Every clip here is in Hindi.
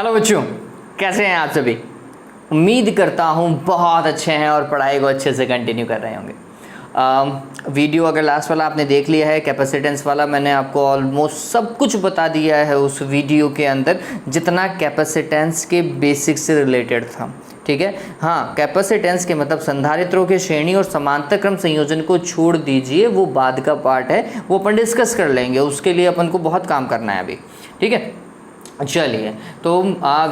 हेलो बच्चों, कैसे हैं आप सभी। उम्मीद करता हूँ बहुत अच्छे हैं और पढ़ाई को अच्छे से कंटिन्यू कर रहे होंगे। वीडियो अगर लास्ट वाला आपने देख लिया है कैपेसिटेंस वाला, मैंने आपको ऑलमोस्ट सब कुछ बता दिया है उस वीडियो के अंदर, जितना कैपेसिटेंस के बेसिक्स से रिलेटेड था। ठीक है, हाँ, कैपेसिटेंस के मतलब संधारित्रों के श्रेणी और समांतर क्रम संयोजन को छोड़ दीजिए, वो बाद का पार्ट है, वो अपन डिस्कस कर लेंगे। उसके लिए अपन को बहुत काम करना है अभी। ठीक है, चलिए तो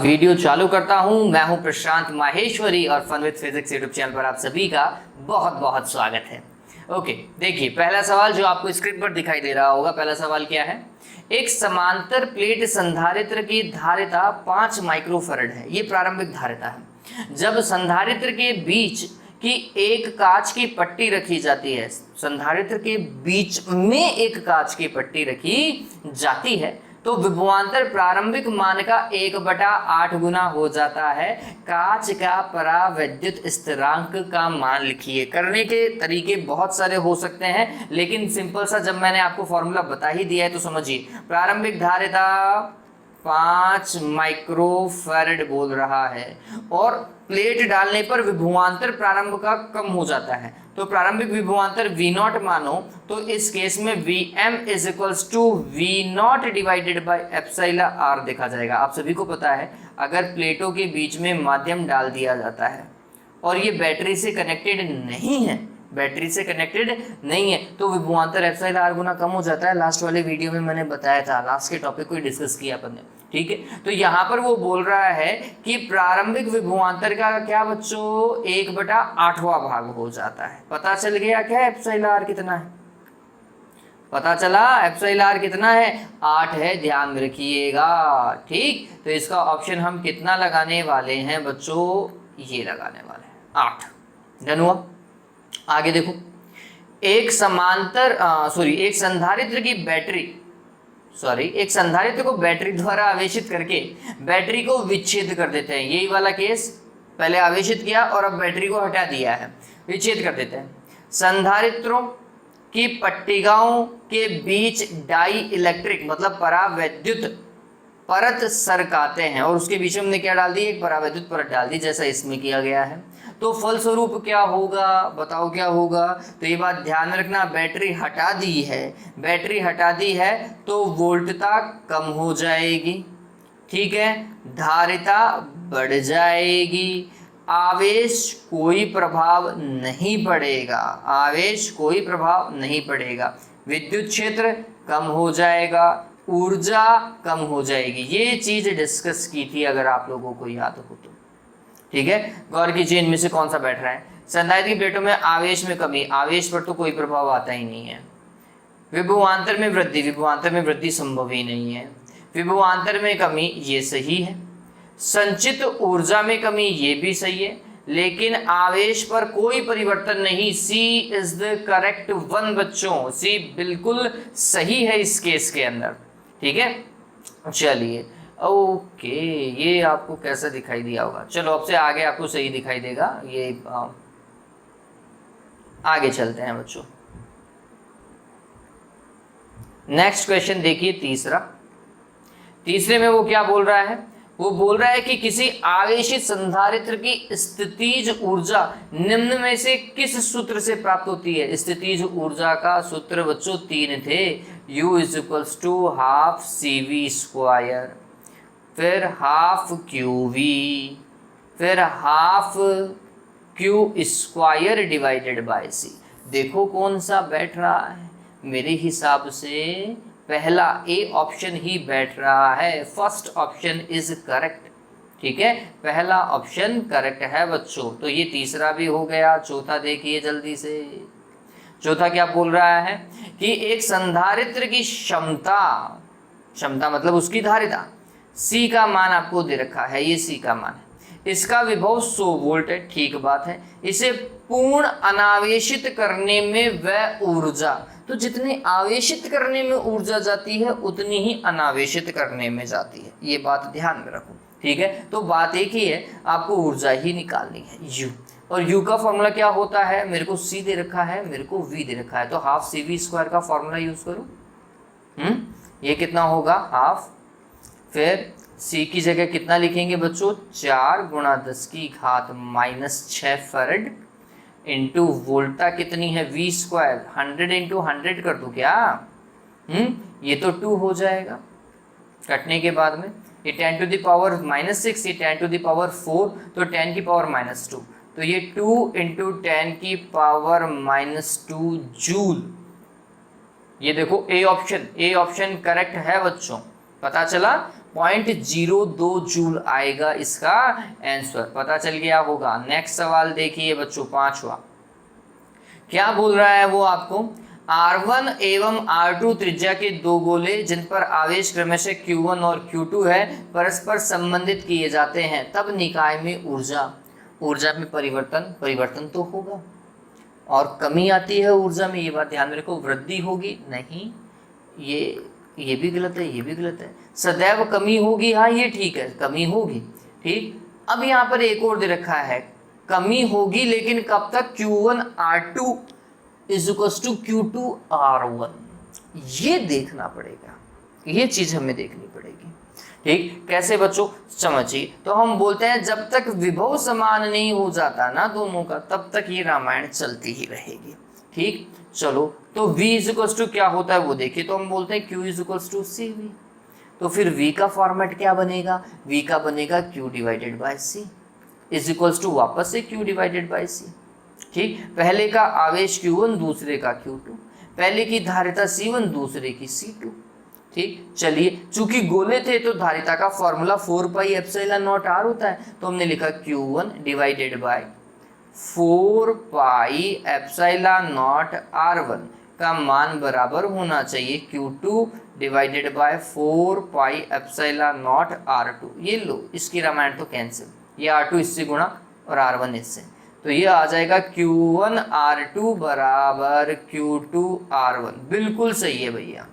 वीडियो चालू करता हूं। मैं हूं प्रशांत माहेश्वरी और fun with physics YouTube channel पर आप सभी का बहुत बहुत स्वागत है। ओके, देखिए पहला सवाल जो आपको स्क्रीन पर दिखाई दे रहा होगा, पहला सवाल क्या है। एक समांतर प्लेट संधारित्र की धारिता 5 माइक्रोफैरड है, ये प्रारंभिक धारिता है। जब संधारित्र के बीच की एक कांच की पट्टी रखी जाती है, संधारित्र के बीच में एक कांच की पट्टी रखी जाती है, तो विभवांतर प्रारंभिक मान का 1/8 गुना हो जाता है। कांच का परावैद्युत स्थिरांक का मान लिखिए। करने के तरीके बहुत सारे हो सकते हैं, लेकिन सिंपल सा जब मैंने आपको फॉर्मूला बता ही दिया है तो समझिए। प्रारंभिक धारिता 5 माइक्रोफैरड बोल रहा है और प्लेट डालने पर विभवांतर प्रारंभ का कम हो जाता है, तो प्रारंभिक विभवांतर V0 मानो, तो इस केस में Vm is equals to V0 divided by epsilon R देखा जाएगा। आप सभी को पता है, अगर प्लेटों के बीच में माध्यम डाल दिया जाता है और ये बैटरी से कनेक्टेड नहीं है, बैटरी से कनेक्टेड नहीं है, तो विभवांतर एप्सिलॉन R गुना कम हो जाता है। लास्ट वाले वीडियो में मैंने बताया था, लास्ट के टॉपिक को ही डिस्कस किया अपन ने। ठीक है, तो यहाँ पर वो बोल रहा है कि प्रारंभिक विभवांतर का क्या बच्चों 1/8वां भाग हो जाता है। पता चल गया क्या एप्सिलॉन R कितना है? पता चला एप्सिलॉन R कितना है? 8 है, ध्यान रखिएगा। ठीक, तो इसका ऑप्शन हम कितना लगाने वाले हैं बच्चों? ये लगाने वाले हैं 8। डन हुआ। आगे देखो, एक संधारित्र को बैटरी द्वारा आवेशित करके बैटरी को विच्छेद कर देते हैं। यही वाला केस, पहले आवेशित किया और अब बैटरी को हटा दिया है, विच्छेद कर देते हैं। संधारित्रों की पट्टिकाओं के बीच डाई इलेक्ट्रिक मतलब परावैद्युत परत सरकाते हैं और उसके बीच में हमने क्या डाल दी? एक परावैद्युत परत डाल दी, जैसा इसमें किया गया है। तो फलस्वरूप क्या होगा, बताओ क्या होगा? तो ये बात ध्यान रखना, बैटरी हटा दी है तो वोल्टता कम हो जाएगी। ठीक है, धारिता बढ़ जाएगी, आवेश कोई प्रभाव नहीं पड़ेगा, विद्युत क्षेत्र कम हो जाएगा, ऊर्जा कम हो जाएगी। ये चीज डिस्कस की थी अगर आप लोगों को याद हो तो। ठीक है, गौर कीजिए इनमें से कौन सा बैठ रहा है। संधारित्र की प्लेटों में आवेश में कमी, आवेश पर तो कोई प्रभाव आता ही नहीं है। विभवांतर में वृद्धि संभव ही नहीं है। विभवांतर में कमी, ये सही है। संचित ऊर्जा में कमी, ये भी सही है, लेकिन आवेश पर कोई परिवर्तन नहीं। सी इज द करेक्ट वन बच्चों, सी बिल्कुल सही है इस केस के अंदर। ठीक है, चलिए ओके, ये आपको कैसा दिखाई दिया होगा? चलो अब से आगे आपको सही दिखाई देगा। ये आगे चलते हैं बच्चों। नेक्स्ट क्वेश्चन देखिए, तीसरे में वो क्या बोल रहा है? वो बोल रहा है कि किसी आवेशित संधारित्र की स्थितिज ऊर्जा निम्न में से किस सूत्र से प्राप्त होती है? स्थितिज ऊर्जा का सूत्र बच्चों 3 थे। U is equals to half CV², फिर हाफ QV, फिर half Q² divided by C। देखो कौन सा बैठ रहा है? मेरे हिसाब से पहला ए ऑप्शन ही बैठ रहा है। First option is correct. ठीक है, पहला ऑप्शन करेक्ट है बच्चों। तो ये तीसरा भी हो गया। चौथा देखिए जल्दी से। चौथा क्या बोल रहा है कि एक संधारित्र की क्षमता मतलब उसकी धारिता, C का मान आपको दे रखा है, ये C का मान है। इसका विभव 100 वोल्ट है। ठीक बात है। इसे पूर्ण अनावेशित करने में वह ऊर्जा, तो जितने आवेशित करने में ऊर्जा जाती है उतनी ही अनावेशित करने में जाती है। ये बात ध्यान में रखो। ठीक है, तो बात एक ही है, आपको ऊर्जा ही निकालनी है, U। और U का फॉर्मूला क्या होता है? मेरे को C दे रखा है, मेरे को V दे रखा है, तो हाफ CV² का फॉर्मूला यूज करो। ये कितना होगा? हाफ, फिर C की जगह कितना लिखेंगे बच्चों, 4 गुणा 10 की घात -6 फैरेड इंटू वोल्टा कितनी है V स्क्वायर, 100 इंटू 100 कर दूं क्या? ये तो 2 हो जाएगा कटने के बाद में, ये 10 टू द पावर -6, ये 10 टू द पावर 4, तो 10 की पावर -2, तो ये 2 इंटू 10 की पावर -2 जूल। ये देखो ए ऑप्शन करेक्ट है बच्चों, पता चला 0.02 जूल आएगा इसका आंसर, पता चल गया होगा। नेक्स्ट सवाल देखिए बच्चों, 5वां, क्या बोल रहा है वो आपको, R1 एवं R2 त्रिज्या के दो गोले जिन पर आवेश क्रमशः Q1 और Q2 है परस्पर संबंधित किए जाते हैं, तब निकाय में ऊर्जा में परिवर्तन तो होगा और कमी आती है ऊर्जा में, ये बात ध्यान में रखो। वृद्धि होगी नहीं, ये भी गलत है, ये भी गलत है। सदैव कमी होगी, हाँ ये ठीक है, कमी होगी, ठीक। अब यहाँ पर एक और दे रखा है, कमी होगी लेकिन कब तक, Q1 R2 is equals to Q2 R1, ये देखना पड़ेगा, ये चीज हमें देखनी पड़ेगी, ठीक। कैसे बच्चों, समझिए, तो हम बोलते हैं जब तक विभव समान नहीं हो जाता ना दोनों का, तब तक ये रामायण चलती ही रहेगी, ठीक। चलो, तो V इज इक्वल्स टू क्या होता है वो देखिए, तो हम बोलते हैं Q is equals to CV, तो फिर V का फॉर्मेट क्या बनेगा, V का बनेगा Q divided by C is equals to वापस से Q डिवाइडेड बाय C, ठीक। पहले का आवेश Q1, दूसरे का Q2, पहले की धारिता C1, दूसरे की C2, ठीक। चलिए, चूंकि गोले थे तो धारिता का formula 4 pi epsilon not R होता है, तो हमने लिखा Q1 divided by 4 pi epsilon not R1 का मान बराबर होना चाहिए Q2 divided by 4 pi epsilon not R2। ये लो, इसकी रामायण तो कैंसिल, ये R2 इससे गुणा और R1 इससे, तो ये आ जाएगा Q1 R2 बराबर Q2 R1। बिल्कुल सही है भैया।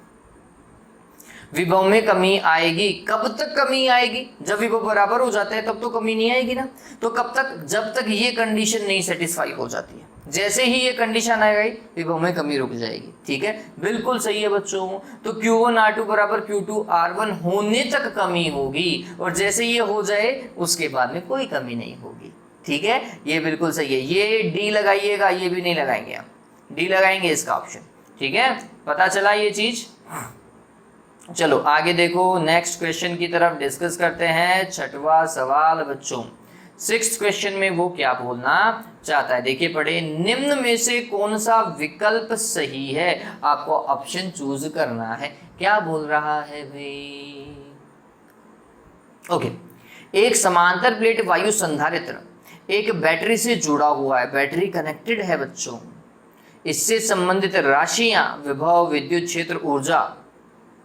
विभव में कमी आएगी, कब तक कमी आएगी, जब विभव बराबर हो जाते हैं तब तो कमी नहीं आएगी ना, तो कब तक, जब तक ये कंडीशन नहीं सेटिस्फाई हो जाती है, जैसे ही ये कंडीशन आ गई विभव में कमी रुक जाएगी, ठीक है। बिल्कुल सही है बच्चों, तो Q1 R2 बराबर Q2 R1 होने तक कमी होगी, और जैसे ये हो जाए उसके बाद में कोई कमी नहीं होगी, ठीक है। ये बिल्कुल सही है, ये डी लगाइएगा, ये भी नहीं लगाएंगे आप, डी लगाएंगे इसका ऑप्शन, ठीक है। पता चला ये चीज। चलो आगे देखो, नेक्स्ट क्वेश्चन की तरफ डिस्कस करते हैं। 6वां सवाल बच्चों, 6th क्वेश्चन में वो क्या बोलना चाहता है, देखिए पढ़े, निम्न में से कौन सा विकल्प सही है, आपको ऑप्शन चूज करना है। क्या बोल रहा है भाई, ओके। एक समांतर प्लेट वायु संधारित्र एक बैटरी से जुड़ा हुआ है, बैटरी कनेक्टेड है बच्चों, इससे संबंधित राशियां विभव, विद्युत क्षेत्र, ऊर्जा,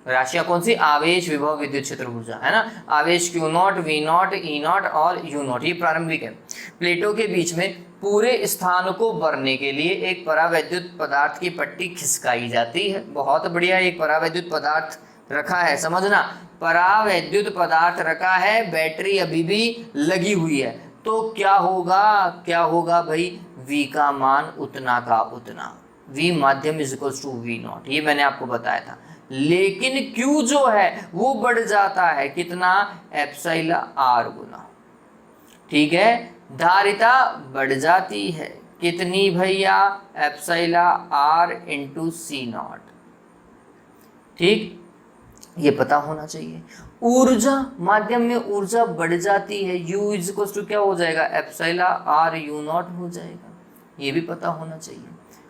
राशियां कौन सी, आवेश, विभव, विद्युत क्षेत्र, ऊर्जा, है ना। आवेश Q0, V0, E0 और U0, ये प्रारंभिक है। प्लेटों के बीच में पूरे स्थान को भरने के लिए एक परावैद्युत पदार्थ की पट्टी खिसकाई जाती है। बहुत बढ़िया, एक परावैद्युत पदार्थ रखा है, समझना, परावैद्युत पदार्थ रखा है, बैटरी अभी भी लगी हुई है, तो क्या होगा भाई, V का मान उतना का उतना, V माध्यम इज इक्वल्स टू V0, ये मैंने आपको बताया था। लेकिन Q जो है वो बढ़ जाता है, कितना, एप्सिलॉन R गुना, ठीक है। धारिता बढ़ जाती है, कितनी भैया, एप्सिलॉन R इंटू C0, ठीक, ये पता होना चाहिए। ऊर्जा, माध्यम में ऊर्जा बढ़ जाती है, U इज इक्वल्स टू क्या हो जाएगा, एप्सिलॉन R U0 हो जाएगा, ये भी पता होना चाहिए,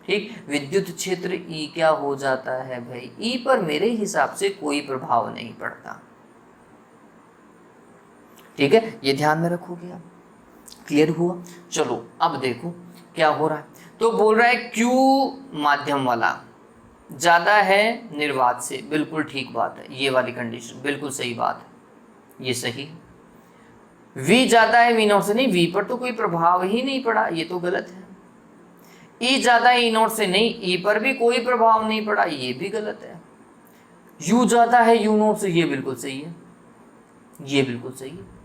ठीक। विद्युत क्षेत्र E क्या हो जाता है भाई, E पर मेरे हिसाब से कोई प्रभाव नहीं पड़ता, ठीक है, ये ध्यान में रखोगे आप। क्लियर हुआ। चलो अब देखो क्या हो रहा है, तो बोल रहा है Q माध्यम वाला ज्यादा है निर्वात से, बिल्कुल ठीक बात है, ये वाली कंडीशन बिल्कुल सही बात है, ये सही। V ज्यादा है V0 से, नहीं, V पर तो कोई प्रभाव ही नहीं पड़ा, ये तो गलत है। E ज्यादा है E0 से, नहीं, E पर भी कोई प्रभाव नहीं पड़ा, ये भी गलत है। U ज्यादा है U0 से, ये बिल्कुल सही है, ये बिल्कुल सही है।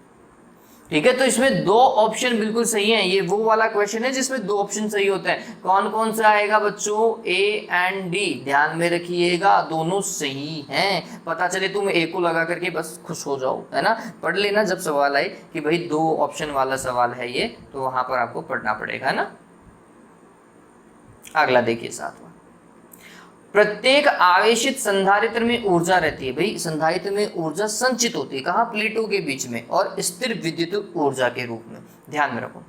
ठीक है, तो इसमें दो ऑप्शन बिल्कुल सही हैं। ये वो वाला क्वेश्चन है जिसमें दो ऑप्शन सही होते हैं। कौन कौन सा आएगा बच्चों? A and D. ध्यान में रखिएगा, दोनों सही हैं। पता चले तुम ए को लगा करके बस खुश हो जाओ, है ना। पढ़ लेना जब सवाल आए कि भाई दो ऑप्शन वाला सवाल है ये, तो वहां पर आपको पढ़ना पड़ेगा, है ना। अगला देखिए साथ में, प्रत्येक आवेशित संधारित्र में ऊर्जा रहती है। भाई संधारित्र में ऊर्जा संचित होती है कहाँ? प्लेटों के बीच में, और स्थिर विद्युत ऊर्जा के रूप में। ध्यान में रखो,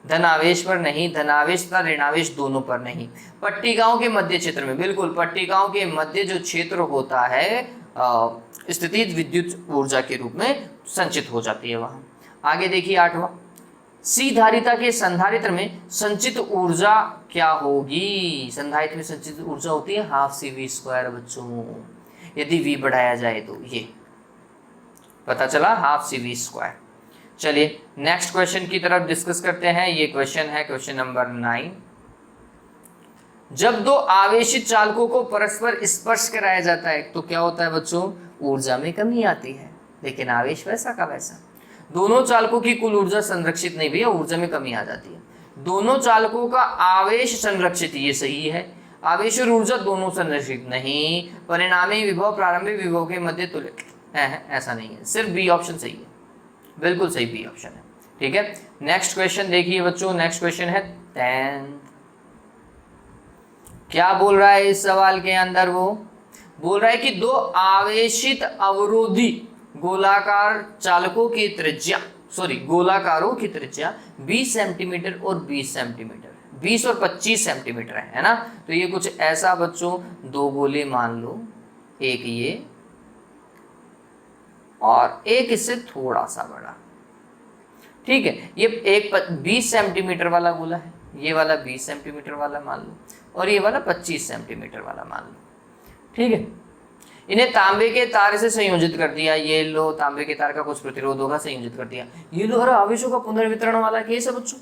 धनावेश पर नहीं, धनावेश तथा ऋणावेश दोनों पर नहीं। पट्टिकाओं के मध्य क्षेत्र में, बिल्कुल पट्टिकाओं के मध्य जो क्षेत्र होता है स्थितिज विद्युत ऊर्जा के रूप में संचित हो जाती है वहां। आगे देखिए 8वां, सी धारिता के संधारित्र में संचित ऊर्जा क्या होगी? संधारित्र में संचित ऊर्जा होती है हाफ सी वी स्क्वायर बच्चों, यदि वी बढ़ाया जाए तो। ये पता चला, हाफ सी वी स्क्वायर। चलिए नेक्स्ट क्वेश्चन की तरफ डिस्कस करते हैं। ये क्वेश्चन है क्वेश्चन नंबर 9। जब दो आवेशित चालकों को परस्पर स्पर्श कराया जाता है तो क्या होता है बच्चों? ऊर्जा में कमी आती है, लेकिन आवेश वैसा का वैसा। दोनों चालकों की कुल ऊर्जा संरक्षित नहीं, भैया ऊर्जा में कमी आ जाती है। दोनों चालकों का आवेश संरक्षित, ये सही है। आवेश और ऊर्जा दोनों संरक्षित नहीं, परिणामी विभव प्रारंभिक विभव के मध्य तुल्य है, ऐसा नहीं है। सिर्फ बी ऑप्शन सही है, बिल्कुल सही बी ऑप्शन है। ठीक है, नेक्स्ट क्वेश्चन देखिए बच्चों। नेक्स्ट क्वेश्चन है 10। क्या बोल रहा है इस सवाल के अंदर? वो बोल रहा है कि दो आवेशित अवरोधी गोलाकार चालकों की त्रिज्या, गोलाकारों की त्रिज्या 20 सेंटीमीटर और 20 सेंटीमीटर, 20 और 25 सेंटीमीटर है ना। तो ये कुछ ऐसा बच्चों, दो गोले मान लो, एक ये और एक इससे थोड़ा सा बड़ा। ठीक है, ये एक 20 सेंटीमीटर वाला गोला है, ये वाला 20 सेंटीमीटर वाला मान लो, और ये वाला 25 सेंटीमीटर वाला मान लो। ठीक है, इन्हें तांबे के तार से संयोजित कर दिया। ये लो तांबे के तार का कुछ प्रतिरोध होगा, संयोजित कर दिया। ये लो हर आवेशों का पुनर्वितरण वाला केस है बच्चों।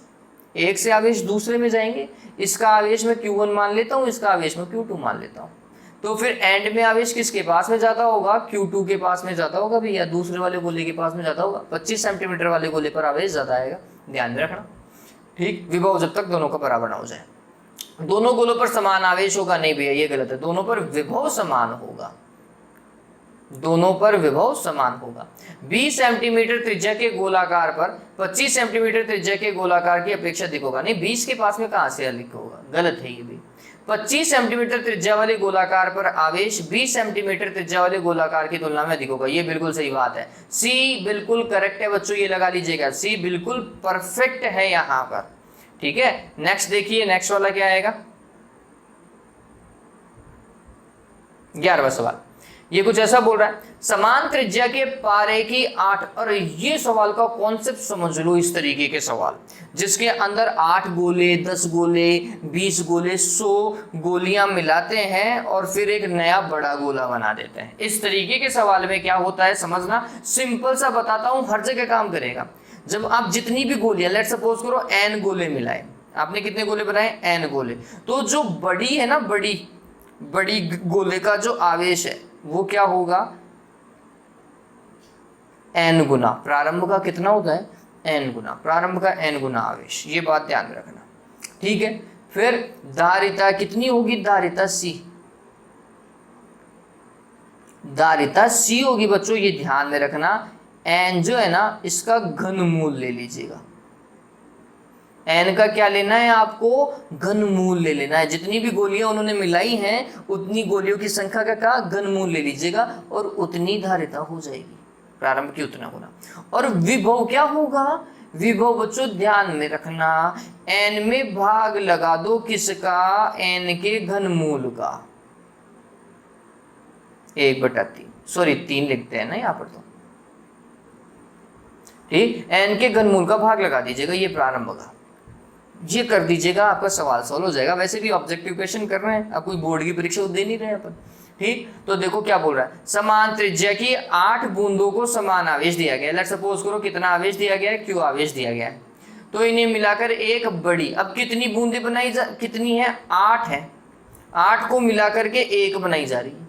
एक से आवेश दूसरे में जाएंगे, इसका आवेश मैं Q1 मान लेता हूँ, इसका आवेश मैं Q2 मान लेता हूँ। तो फिर एंड में आवेश किसके पास में जाता होगा? Q2 के पास में जाता होगा भैया, दूसरे वाले गोले के पास में जाता होगा। 25 सेंटीमीटर वाले गोले पर आवेश ज्यादा आएगा, ध्यान में रखना। ठीक, विभव जब तक दोनों का बराबर ना हो जाए। दोनों गोलों पर समान आवेश होगा, नहीं भैया ये गलत है, दोनों पर विभव समान होगा, दोनों पर विभव समान होगा। 20 सेंटीमीटर त्रिज्या के गोलाकार पर 25 सेंटीमीटर त्रिज्या के गोलाकार की अपेक्षा अधिक होगा। नहीं, 20 के पास में कहां से अधिक होगा? गलत है ये भी। 25 सेंटीमीटर त्रिज्या वाले गोलाकार पर आवेश 20 सेंटीमीटर त्रिज्या वाले गोलाकार की तुलना में अधिक होगा। ये बिल्कुल सही बात है, सी बिल्कुल करेक्ट है बच्चों, ये लगा लीजिएगा, सी बिल्कुल परफेक्ट है यहाँ पर। ठीक है, नेक्स्ट देखिए, नेक्स्ट वाला क्या आएगा? 11वां सवाल। ये कुछ ऐसा बोल रहा है, समान त्रिज्या के पारे की 8, और ये सवाल का कॉन्सेप्ट समझ लो, इस तरीके के सवाल जिसके अंदर 8 गोले, 10 गोले, 20 गोले, 100 गोलियां मिलाते हैं और फिर एक नया बड़ा गोला बना देते हैं। इस तरीके के सवाल में क्या होता है समझना, सिंपल सा बताता हूं, हर जगह काम करेगा। जब आप जितनी भी गोलियां, लेट सपोज करो n गोले मिलाए, आपने कितने गोले बनाए? n गोले। तो जो बड़ी है ना, बड़ी गोले का जो आवेश है वो क्या होगा? n गुना प्रारंभ का कितना होता है? n गुना प्रारंभ का n गुना आवेश, ये बात ध्यान में रखना। ठीक है, फिर धारिता कितनी होगी? धारिता C होगी बच्चों, ये ध्यान में रखना। n जो है ना, इसका घनमूल ले लीजिएगा। n का क्या लेना है आपको? घनमूल ले लेना है। जितनी भी गोलियां उन्होंने मिलाई हैं उतनी गोलियों की संख्या का घनमूल ले लीजिएगा और उतनी धारिता हो जाएगी, प्रारंभ की उतना गुना। और विभव क्या होगा? विभव बच्चों ध्यान में रखना, n में भाग लगा दो किसका? n के घनमूल का, 1/3, 3 लिखते हैं ना यहाँ पर, तो ठीक, n के घनमूल का भाग लगा दीजिएगा, ये प्रारंभ का, ये कर दीजिएगा, आपका सवाल सॉल्व हो जाएगा। वैसे भी ऑब्जेक्टिव क्वेश्चन कर रहे हैं, आप कोई बोर्ड की परीक्षा दे नहीं रहे अपन। ठीक, तो देखो क्या बोल रहा है, समान त्रिज्या की 8 बूंदों को समान आवेश दिया गया है। लेट्स सपोज करो कितना आवेश दिया गया है? Q आवेश दिया गया है। तो इन्हें मिलाकर एक बड़ी, अब कितनी बूंदें कितनी है? 8 है, 8 को मिलाकर के एक बनाई जा रही है।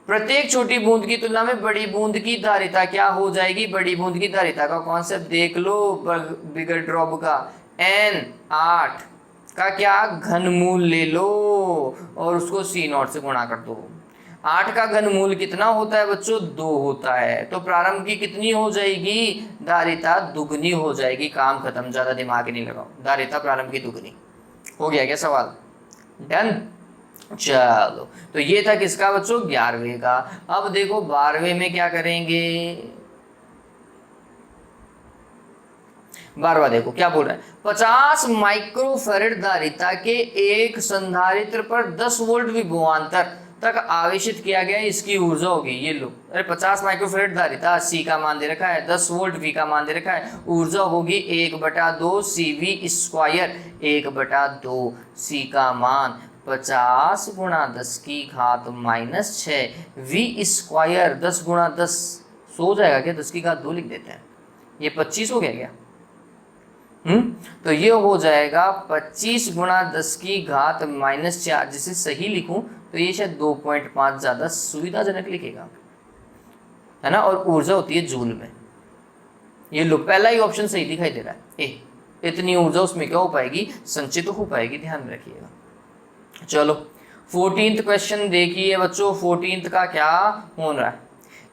प्रत्येक छोटी बूंद की तुलना में बड़ी बूंद की धारिता क्या हो जाएगी? बड़ी बूंद की धारिता का कॉन्सेप्ट देख लो बिगर ड्रॉप का। n 8 का क्या घनमूल ले लो और उसको C0 से गुणा कर दो। 8 का घनमूल कितना होता है बच्चों? 2 होता है। तो प्रारंभ की कितनी हो जाएगी? धारिता दुगनी हो जाएगी। काम खत्म, ज्यादा दिमाग नहीं लगाओ। धारिता प्रारंभ की दुगनी। हो गया क्या सवाल? डन। चलो, तो ये था किसका बच्चों? 11वें का। अब देखो 12वें में क्या करेंगे। 12वां देखो क्या बोल रहा है। 50 माइक्रोफैरड धारिता के एक संधारित्र पर 10 वोल्ट विभवांतर तक आवेशित किया गया, इसकी ऊर्जा होगी, ये लो, अरे 50 माइक्रोफैरड धारिता, C का मान दे रखा है, 10 वोल्ट V का मान दे रखा है, ऊर्जा होगी 1/2 CV स्क्वायर, 1/2 C का मान 50 गुणा 10 की घात -6 V स्क्वायर 10 गुणा 10 सो जाएगा क्या? 10 की घात 2 लिख देते हैं, ये 25 हो गया क्या? तो ये हो जाएगा 25 गुणा 10 की घात -4, जिसे सही लिखूं तो ये शायद 2.5 ज्यादा सुविधाजनक लिखेगा, है ना। और ऊर्जा होती है जूल में। ये लो, पहला ही ऑप्शन सही दिखाई दे रहा है। इतनी ऊर्जा उसमें क्या हो पाएगी? संचित हो पाएगी, ध्यान में रखिएगा। चलो 14th क्वेश्चन देखिए बच्चों। 14th का क्या हो रहा है।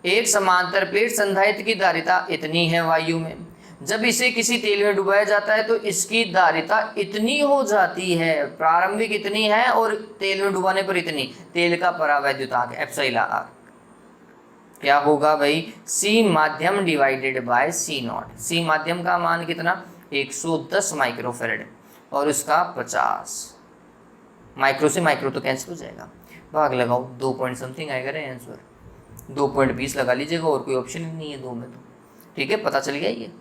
एक समांतर प्लेट संधारित्र की धारिता इतनी है वायु में, जब इसे किसी तेल में डुबाया जाता है तो इसकी धारिता इतनी हो जाती है, प्रारंभिक इतनी है और तेल में डुबाने पर इतनी, तेल का परावैद्युतांक एप्सिलॉन r क्या होगा भाई? C माध्यम डिवाइडेड बाय C0। C माध्यम का मान कितना? 110 माइक्रोफैरड और इसका 50। माइक्रो से माइक्रो तो कैंसिल हो जाएगा, भाग लगाओ, 2 पॉइंट समथिंग आएगा रे आंसर। 2.20 लगा लीजिएगा, और कोई ऑप्शन ही नहीं है 2 में तो। ठीक है, पता चल गया ये।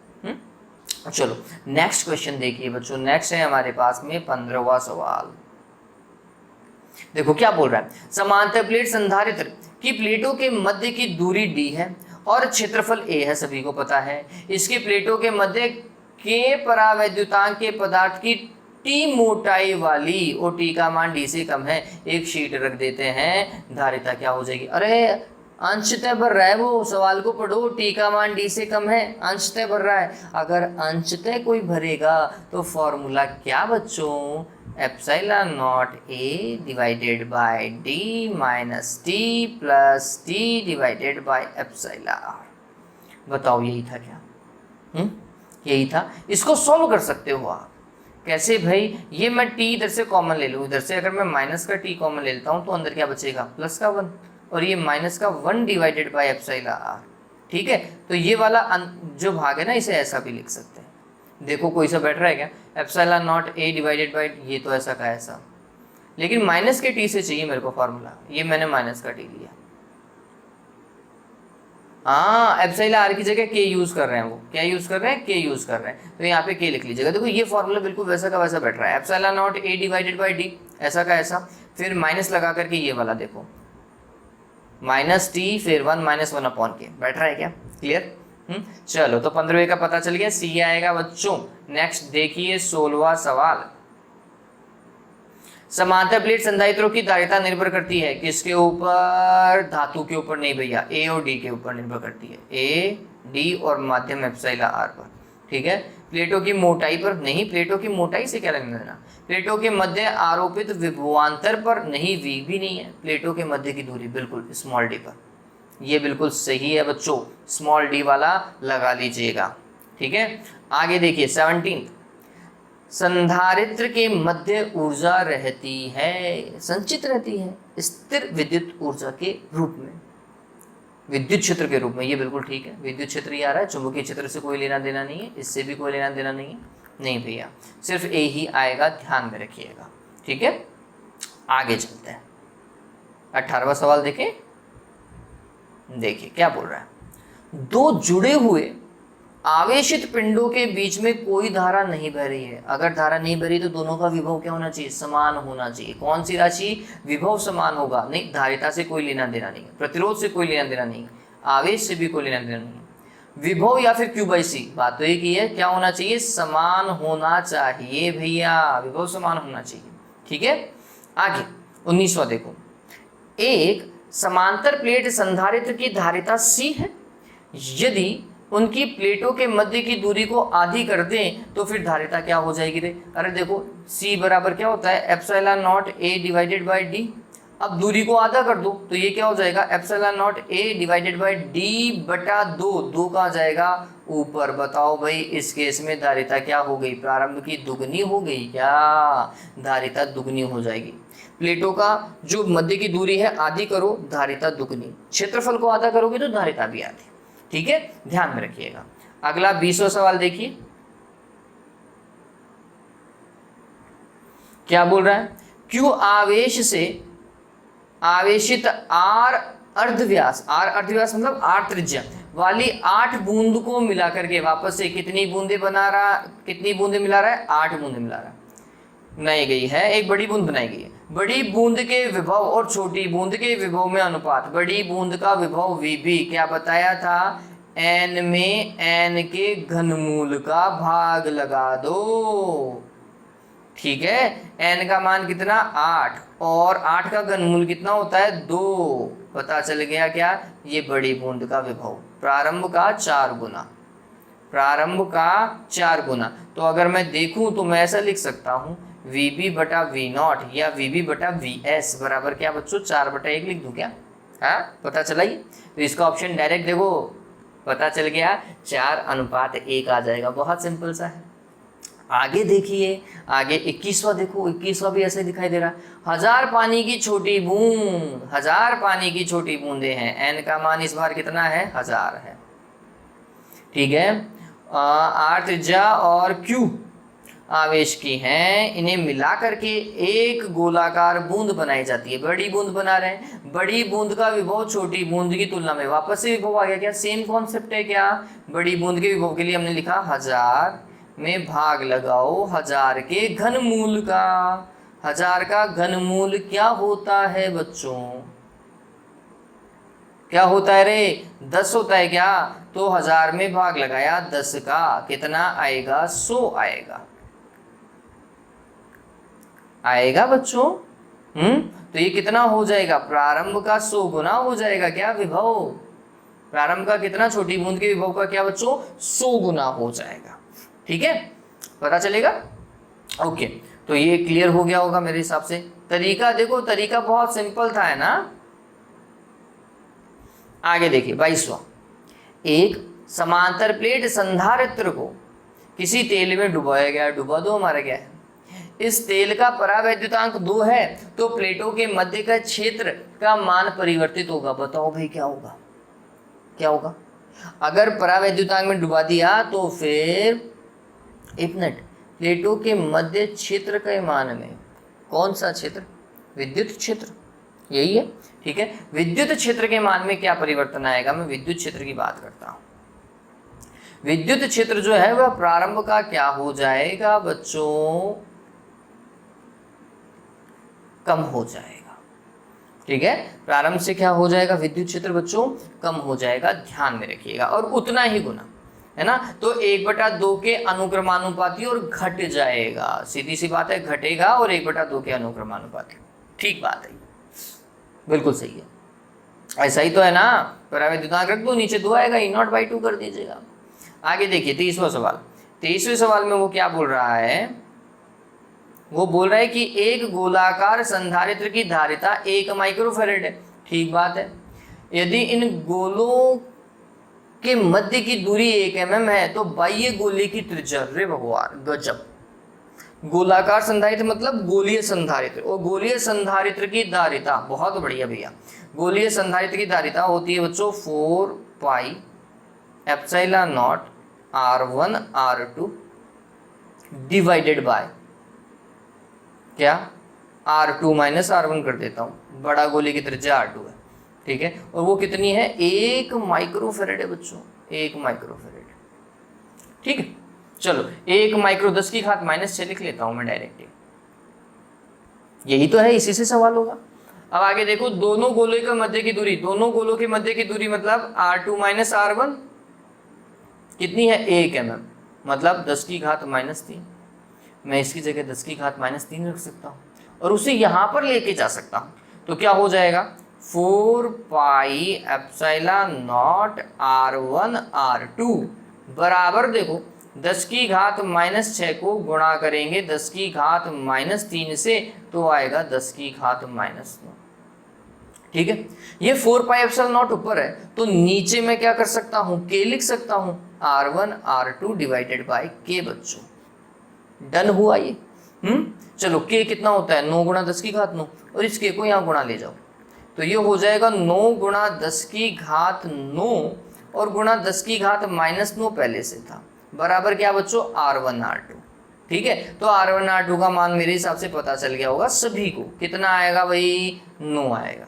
चलो नेक्स्ट क्वेश्चन देखिए बच्चों। नेक्स्ट है हमारे पास में 15वां सवाल। देखो क्या बोल रहा है। समांतर प्लेट संधारित्र की प्लेटों के मध्य की दूरी d है और क्षेत्रफल a है, सभी को पता है। इसकी प्लेटों के मध्य के परावैद्युतांक के पदार्थ की t मोटाई वाली, और t का मान d से कम है, एक शीट रख देते हैं, धारिता क्या हो जाएगी? अरे अंशतः भर रहा है, वो सवाल को पढ़ो। t का मान d से कम है, अंशतः भर रहा है। अगर अंशतः कोई भरेगा तो फॉर्मूला क्या बच्चों? Epsilon not a divided by d minus t plus t divided by epsilon r। बताओ यही था क्या? यही था। इसको सॉल्व कर सकते हो आप। कैसे भाई? ये मैं t इधर से कॉमन ले लूँ, इधर से अगर मैं माइनस का t कॉमन ले लेता हूँ तो अंदर क्या बचेगा? प्लस का 1, और ये माइनस का 1 डिवाइडेड बाय एप्सिलॉन r। ठीक है, तो ये वाला जो भाग है ना, इसे ऐसा भी लिख सकते हैं। देखो कोई सा बैठ रहा है क्या? Epsilon not a divided bye, ये तो ऐसा का ऐसा, लेकिन माइनस के t से चाहिए मेरे को फॉर्मूला, ये मैंने माइनस का t लिया। हाँ, एप्सिलॉन r की जगह k यूज कर रहे हैं, वो क्या यूज कर रहे हैं? k यूज कर रहे हैं, तो यहाँ पे k लिख लीजिएगा। देखो ये फॉर्मूला बिल्कुल वैसा का वैसा बैठ रहा है। Epsilon not a divided by d, ऐसा का ऐसा, फिर माइनस लगा करके ये वाला देखो, माइनस टी फिर 1 - 1 अपॉन के, बैठ रहा है क्या? क्लियर? चलो, तो 15वें का पता चल गया, सी आएगा बच्चों। नेक्स्ट देखिए 16वां सवाल। समांतर प्लेट संधारित्रों की धारिता निर्भर करती है किसके ऊपर? धातु के ऊपर नहीं भैया, ए और डी के ऊपर निर्भर करती है। ए, डी और माध्यम एप्सिलॉन आर पर। ठीक है, प्लेटों की मोटाई पर नहीं, प्लेटों की मोटाई से क्या लेना देना। प्लेटों के मध्य आरोपित विभवांतर पर नहीं, वी भी नहीं है। प्लेटों के मध्य की दूरी बिल्कुल स्मॉल डी पर, ये बिल्कुल सही है बच्चों, स्मॉल डी वाला लगा लीजिएगा। ठीक है, आगे देखिए 17। संधारित्र के मध्य ऊर्जा रहती है, संचित रहती है स्थिर विद्युत ऊर्जा के रूप में, विद्युत क्षेत्र के रूप में। ये बिल्कुल ठीक है, विद्युत क्षेत्र ही आ रहा है, चुंबकीय क्षेत्र से कोई लेना देना नहीं है, इससे भी कोई लेना देना नहीं है। नहीं भैया, सिर्फ ए ही आएगा, ध्यान में रखिएगा। ठीक है, आगे चलते हैं। 18वां सवाल देखें। देखिए क्या बोल रहा है। दो जुड़े हुए आवेशित पिंडों के बीच में कोई धारा नहीं बह रही है। अगर धारा नहीं बह रही तो दोनों का विभव क्या होना चाहिए? समान होना चाहिए। कौन सी राशि? विभव समान होगा। नहीं, धारिता से कोई लेना देना नहीं है, प्रतिरोध से कोई लेना देना नहीं है, आवेश से भी कोई लेना देना नहीं है। विभव या फिर Q बाई सी, बात तो एक ही है, क्या होना चाहिए? समान होना चाहिए भैया, विभव समान होना चाहिए। ठीक है, आगे 19वां देखो। एक समांतर प्लेट संधारित्र की धारिता C है, यदि उनकी प्लेटों के मध्य की दूरी को आधी कर दें तो फिर धारिता क्या हो जाएगी रे? अरे देखो C बराबर क्या होता है, epsilon not A divided by D। अब दूरी को आधा कर दो तो ये क्या हो जाएगा, epsilon not A divided by D बटा 2। 2 कहाँ जाएगा, ऊपर। बताओ भाई इस केस में धारिता क्या हो गई, प्रारंभ की दुगनी हो गई क्या? धारिता दुगनी हो जाएगी। प्लेटों का जो मध्य की दूरी है आधी करो, धारिता दुगनी। क्षेत्रफल को आधा करोगे तो धारिता भी आधी। ठीक है, ध्यान में रखिएगा। अगला 20वां सवाल देखिए क्या बोल रहा है। क्यों आवेश से आवेशित R अर्धव्यास, R अर्धव्यास मतलब R त्रिज्या वाली 8 बूंद को मिलाकर के वापस से कितनी बूंदे बना रहा, कितनी बूंदे मिला रहा है, 8 बूंदे मिला रहा है, बनाई गई है। एक बड़ी बूंद बनाई गई है। बड़ी बूंद के विभव और छोटी बूंद के विभव में अनुपात। बड़ी बूंद का विभव VB क्या बताया था, N में N के घनमूल का भाग लगा दो। ठीक है, N का मान कितना 8 और 8 का घनमूल कितना होता है 2। पता चल गया क्या, ये बड़ी बूंद का विभव प्रारंभ का 4 गुना, प्रारंभ का 4 गुना। तो अगर मैं देखूं तो मैं ऐसा लिख सकता हूं VB बटा V0 या VB बटा VS बराबर क्या बच्चों, 4/1 लिख दूं क्या? हाँ, पता चला ये। तो इसका ऑप्शन डायरेक्ट देखो, पता चल गया 4:1 आ जाएगा। बहुत सिंपल सा है। आगे देखिए, आगे 21वां देखो, 21वां भी ऐसे दिखाई दे रहा है। 1000 पानी की छोटी बूंद, 1000 पानी की छोटी बूंदे हैं। N का मान इस बार कितना है, 1000 है। ठीक है, R त्रिज्या और Q आवेश की हैं, इन्हें मिला करके एक गोलाकार बूंद बनाई जाती है। बड़ी बूंद बना रहे हैं। बड़ी बूंद का विभव छोटी बूंद की तुलना में, वापस से विभव आ गया क्या, सेम कॉन्सेप्ट है क्या। बड़ी बूंद के विभव के लिए हमने लिखा 1000 में भाग लगाओ 1000 के घनमूल का। 1000 का घनमूल क्या होता है बच्चों, क्या होता है रे, 10 होता है क्या। तो 1000 में भाग लगाया 10 का, कितना आएगा, 100 आएगा, आएगा बच्चों। तो ये कितना हो जाएगा, प्रारंभ का 100 गुना हो जाएगा क्या विभव। प्रारंभ का कितना, छोटी बूंद के विभव का क्या बच्चों, 100 गुना हो जाएगा। ठीक है, पता चलेगा। ओके, तो ये क्लियर हो गया होगा मेरे हिसाब से। तरीका देखो, तरीका बहुत सिंपल था, है ना। आगे देखिए 22वां। एक समांतर प्लेट संधारित्र को किसी तेल में डुबाया गया, डुबा दो हमारा क्या है। इस तेल का परावैद्युतांक 2 है तो प्लेटों के मध्य का क्षेत्र का मान परिवर्तित होगा। बताओ भाई क्या होगा, क्या होगा। अगर परावैद्युतांक में डुबा दिया तो फिर एक मिनट, प्लेटों के मध्य क्षेत्र के मान में, कौन सा क्षेत्र, विद्युत क्षेत्र, यही है। ठीक है, विद्युत क्षेत्र के मान में क्या परिवर्तन आएगा, मैं विद्युत क्षेत्र की बात करता हूं। विद्युत क्षेत्र जो है वह प्रारंभ का क्या हो जाएगा बच्चों, कम हो जाएगा। ठीक है, प्रारंभ से क्या हो जाएगा, विद्युत क्षेत्र बच्चों कम हो जाएगा, ध्यान में रखिएगा। और उतना ही गुना, है ना। तो 1/2 के अनुक्रमानुपाती और घट जाएगा, सीधी सी बात है, घटेगा और 1/2 के अनुक्रमानुपाती। ठीक बात है, बिल्कुल सही है, ऐसा ही तो है ना। परावैद्युतांक रख दो, नीचे 2 आएगा, E0/2 कर दीजिएगा। आगे देखिए 23वां सवाल। 23वें सवाल में वो क्या बोल रहा है, वो बोल रहा है कि एक गोलाकार संधारित्र की धारिता 1 माइक्रोफैरड है। ठीक बात है। यदि इन गोलों के मध्य की दूरी 1 mm है तो बाह्य गोले की त्रिज्या, रे भगवान गजब। गोलाकार संधारित्र मतलब गोलीय संधारित्र, और गोलीय संधारित्र की धारिता, बहुत बढ़िया भैया, गोलीय संधारित्र की धारिता होती है बच्चों 4 pi epsilon not R1 R2 divided by क्या, R2 माइनस R1 कर देता हूँ, बड़ा गोले की त्रिज्या R2 है। ठीक है, और वो कितनी है, 1 माइक्रोफैरड है बच्चों, 1 माइक्रोफैरड। ठीक है, चलो 1 माइक्रो 10 की घात -6 लिख लेता हूं मैं डायरेक्ट, यही तो है, इसी से सवाल होगा। अब आगे देखो, दोनों गोलों के मध्य की दूरी, दोनों गोलों के मध्य की दूरी मतलब R2 माइनस R1 कितनी है, 1 mm, मतलब 10 की घात -3। मैं इसकी जगह 10 की घात -3 रख सकता हूँ और उसे यहाँ पर लेके जा सकता हूँ। तो क्या हो जाएगा, 4 pi epsilon not R1 R2 बराबर, देखो 10 की घात माइनस 6 को गुणा करेंगे 10 की घात माइनस 3 से, तो आएगा 10 की घात माइनस 9। ठीक है, ये 4 पाई एप्सिलॉन नॉट ऊपर है, तो नीचे मैं क्या कर सकता हूं, के लिख सकता हूं, R1 R2 डिवाइडेड बाय के बच्चों। डन हुआ ये। चलो के कितना होता है, 9 गुणा 10 की घात 9, और इस के को यहाँ गुणा ले जाओ, तो ये हो जाएगा 9 गुणा 10 की घात 9 और गुणा 10 की घात माइनस 9 पहले से था, बराबर क्या बच्चों, R1 R2। ठीक है, तो R1 R2 का मान मेरे हिसाब से पता चल गया होगा सभी को, कितना आएगा भाई, 9 आएगा।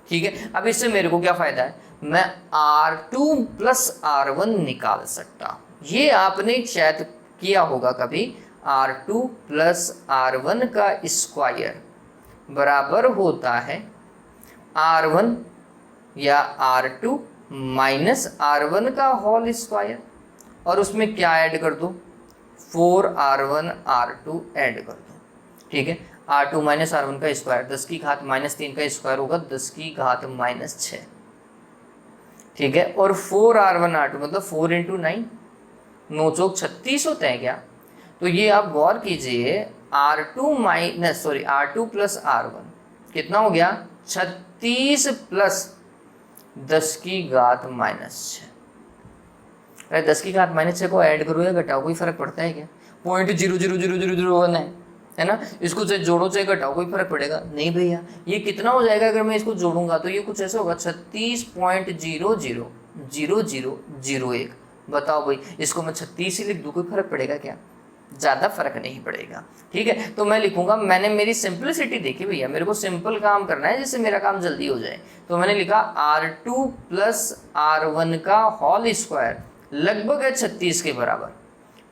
ठीक है, अब इससे मेरे को क्या फायदा है, मैं R2 प्लस R1 निकाल सकता हूं। ये आपने शायद किया होगा कभी, R2 प्लस R1 का स्क्वायर बराबर होता है R1 या R2 माइनस R1 का होल स्क्वायर, और उसमें क्या ऐड कर दो, 4R1 R2 ऐड कर दो। ठीक है, R2 माइनस R1 का स्क्वायर 10 की घात माइनस 3 का स्क्वायर होगा 10 की घात माइनस 6। ठीक है, और 4R1 R2 मतलब 4 इंटू 9, 9 चौक 36 होते हैं क्या, तो ये आप गौर कीजिए, R2 प्लस R1 कितना हो गया, 36 प्लस 10 की घात माइनस 6। अरे 10 की घात माइनस 6 को ऐड करो या घटाओ, कोई फर्क पड़ता है क्या, 0.0000001 है ना, इसको चाहे जोड़ो चाहे घटाओ, कोई फर्क पड़ेगा नहीं भैया। ये कितना हो जाएगा अगर मैं इसको जोड़ूंगा, तो ये कुछ ऐसा होगा 36.000001। बताओ भाई, इसको मैं 36 ही लिख दूँ, कोई फर्क पड़ेगा क्या, ज़्यादा फर्क नहीं पड़ेगा। ठीक है, तो मैं लिखूंगा, मैंने मेरी सिंपलिसिटी देखी भैया, मेरे को सिंपल काम करना है जिससे मेरा काम जल्दी हो जाए, तो मैंने लिखा R2 प्लस R1 का होल स्क्वायर लगभग है 36 के बराबर।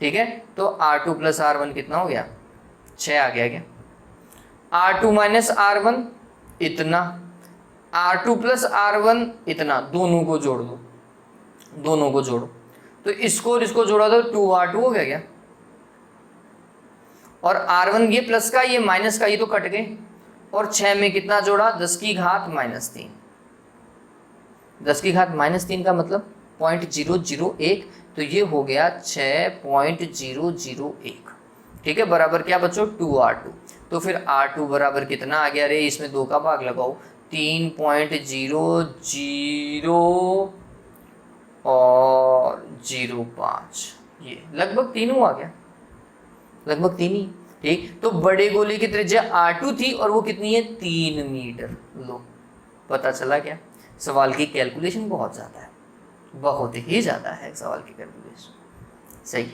ठीक है, तो R2 प्लस R1 कितना हो गया, 6 आ गया क्या, R2 माइनस R1 इतना, R2 प्लस R1 इतना, दोनों को जोड़ दो, दोनों को जोड़ो, तो इसको और इसको जोड़ा तो 2R2 हो गया क्या, और R1 ये प्लस का ये माइनस का, ये तो कट गए, और 6 में कितना जोड़ा, 10 की घात माइनस 3। 10 की घात माइनस 3 का मतलब 0.001, तो ये हो गया 6.001। ठीक है, बराबर क्या बच्चों, 2R2। तो फिर R2 बराबर कितना आ गया, रे इसमें 2 का भाग लगाओ, 3.00 और 05, ये लगभग 3 आ गया, लगभग 3 ही। ठीक, तो बड़े गोले की त्रिज्या R2 थी और वो कितनी है, 3 मीटर। लो, पता चला क्या, सवाल की कैलकुलेशन बहुत ज़्यादा है, बहुत ही ज़्यादा है सवाल की कैलकुलेशन। सही,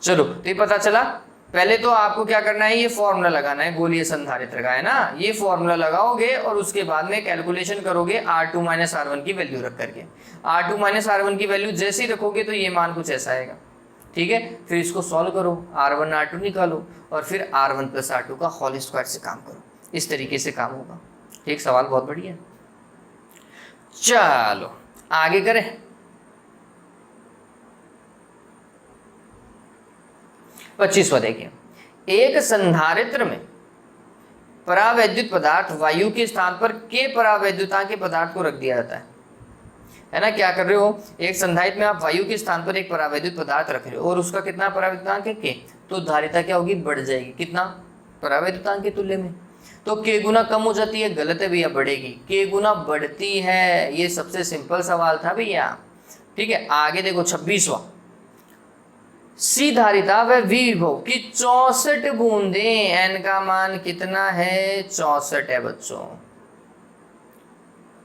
चलो तो ये पता चला। पहले तो आपको क्या करना है, ये फॉर्मूला लगाना है गोलीय संधारित्र का, है ना, ये फॉर्मूला लगाओगे और उसके बाद में कैलकुलेशन करोगे R2 माइनस R1 की वैल्यू रख करके। R2 माइनस R1 की वैल्यू जैसे ही रखोगे तो ये मान कुछ ऐसा आएगा। ठीक है, फिर इसको सॉल्व करो, R1 R2 निकालो और फिर R1 प्लस R2 का होल स्क्वायर से काम करो, इस तरीके से काम होगा। ठीक, सवाल बहुत बढ़िया है। चलो आगे करें। पच्चीसवां देखिए, एक संधारित्र में परावैद्युत पदार्थ वायु के स्थान पर के परावैद्युतांक के पदार्थ को रख दिया जाता है ना। क्या कर रहे हो, एक संधारित्र में आप वायु के स्थान पर एक परावैद्युत पदार्थ रख रहे हो और उसका कितना परावैद्युतांक है, के, तो धारिता क्या होगी, बढ़ जाएगी, कितना, परावैद्युतांक के तुल्य में। तो के गुना कम हो जाती है, गलत है भैया, बढ़ेगी, के गुना बढ़ती है। ये सबसे सिंपल सवाल था भैया। ठीक है, आगे देखो 26वां, सी धारिता व वी विभव की 64 बूंदे, एन का मान कितना है, 64 है बच्चों।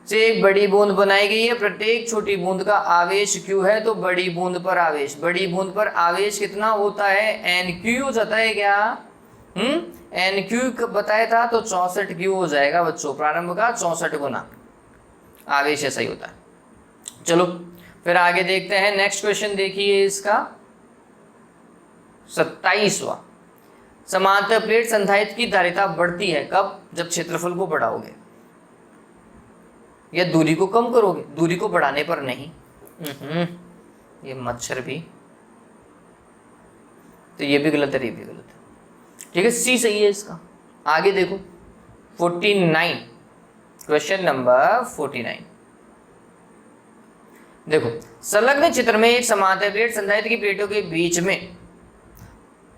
से एक बड़ी बूंद बनाई गई है, प्रत्येक छोटी बूंद का आवेश Q है, तो बड़ी बूंद पर आवेश, बड़ी बूंद पर आवेश कितना होता है, NQ हो जाता है क्या, NQ बताया था, तो 64Q हो जाएगा बच्चों, प्रारंभ का 64 गुना आवेश ऐसा ही होता है। चलो फिर आगे देखते हैं, नेक्स्ट क्वेश्चन देखिए इसका 27वां, समांतर प्लेट संधारित्र की धारिता बढ़ती है कब, जब क्षेत्रफल को बढ़ाओगे या दूरी को कम करोगे, दूरी को बढ़ाने पर नहीं। ये मच्छर भी, तो ये भी गलत है, ये भी गलत है। ठीक है, सी सही है इसका। आगे देखो 49, क्वेश्चन नंबर 49। देखो, संलग्न चित्र में एक समांतर प्लेट संधारित्र की प्लेटों के बीच में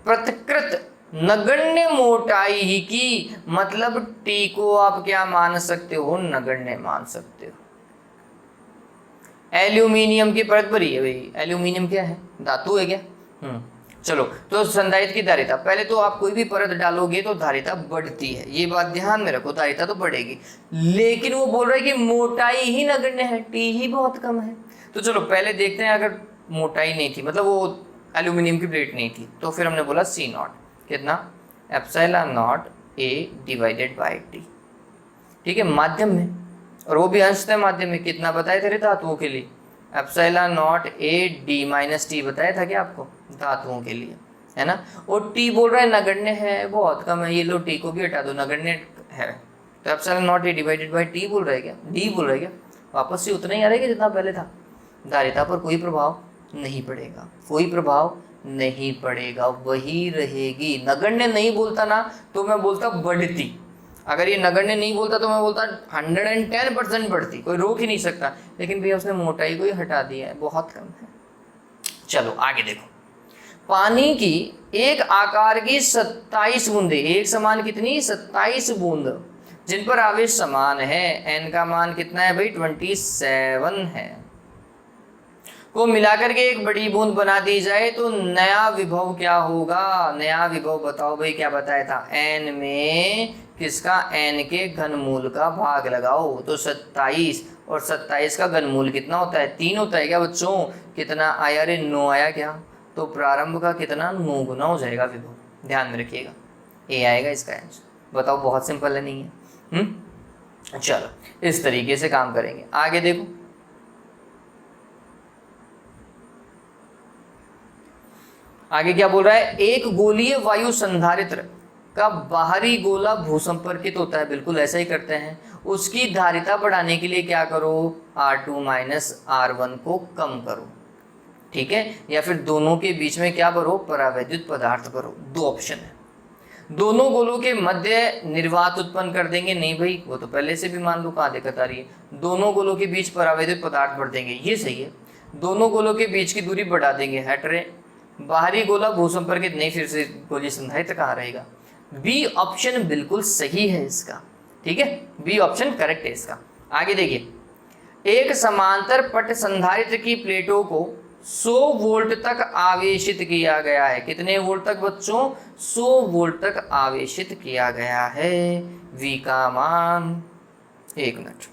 पृथकृत नगण्य मोटाई की, मतलब टी को आप क्या मान सकते हो, नगण्य मान सकते हो। एल्यूमिनियम की परत भरी है भाई, एल्यूमिनियम क्या है, धातु है क्या? चलो, तो संधारित्र की धारिता, पहले तो आप कोई भी परत डालोगे तो धारिता बढ़ती है, ये बात ध्यान में रखो, धारिता तो बढ़ेगी, लेकिन वो बोल रहा है कि मोटाई ही नगण्य है, टी ही बहुत कम है। तो चलो पहले देखते हैं, अगर मोटाई नहीं थी, मतलब वो एल्यूमिनियम की प्लेट नहीं थी, तो फिर हमने बोला C नॉट कितना, epsilon not A divided by T, ठीक है, माध्यम में, और वो भी अंशतः माध्यम में, कितना बताए थे धातुओं के लिए, epsilon not A D minus T बताया था क्या आपको, धातुओं के लिए, है ना। और टी बोल रहा है नगण्य है, बहुत कम है, ये लो टी को भी हटा दो, नगण्य है, तो epsilon not A divided by T बोल रहा है क्या, डी बोल रहा है क्या, वापस से उतना ही आ रहा है जितना पहले था। धारिता पर कोई प्रभाव नहीं पड़ेगा, कोई प्रभाव नहीं पड़ेगा, वही रहेगी। नगण्य नहीं बोलता ना तो मैं बोलता बढ़ती, अगर ये नगण्य नहीं बोलता तो मैं बोलता 110% बढ़ती, कोई रोक ही नहीं सकता, लेकिन भैया उसने मोटाई को ही हटा दिया है, बहुत कम है। चलो आगे देखो, पानी की एक आकार की 27 बूंदे, एक समान कितनी, 27 बूंद, जिन पर आवेश समान है, n का मान कितना है भाई, 27 है, को मिलाकर के एक बड़ी बूंद बना दी जाए तो नया विभव क्या होगा, नया विभव बताओ भाई, क्या बताया था, n में किसका, n के घनमूल का भाग लगाओ, तो 27, और 27 का घनमूल कितना होता है, 3 होता है क्या बच्चों, कितना आया रे, 9 आया क्या, तो प्रारंभ का कितना, 9 गुना हो जाएगा विभव, ध्यान में रखिएगा, ए आएगा इसका आंसर। बताओ बहुत सिंपल है, नहीं है? चलो इस तरीके से काम करेंगे, आगे देखो, आगे क्या बोल रहा है, एक गोलीय वायु संधारित्र का बाहरी गोला भूसंपर्कित होता है, बिल्कुल ऐसा ही करते हैं, उसकी धारिता बढ़ाने के लिए क्या करो, R2 माइनस R1 को कम करो, ठीक है, या फिर दोनों के बीच में क्या भरो, परावैद्युत पदार्थ भरो, दो ऑप्शन है। दोनों गोलों के मध्य निर्वात उत्पन्न कर देंगे, नहीं भाई वो तो पहले से भी मान लो, कहाँ दिक्कत आ रही है, दोनों गोलों के बीच परावैद्युत पदार्थ भर देंगे, ये सही है, दोनों गोलों के बीच की दूरी बढ़ा देंगे, हट रहे, बाहरी गोला भूसंपर्कित नहीं, फिर से गोलीय संधारित्र कहाँ रहेगा, बी ऑप्शन बिल्कुल सही है इसका, ठीक है, बी ऑप्शन करेक्ट है इसका। आगे देखिए, एक समांतर पट संधारित्र की प्लेटों को 100 वोल्ट तक आवेशित किया गया है, कितने वोल्ट तक बच्चों, 100 वोल्ट तक आवेशित किया गया है, V का मान, एक मिनट,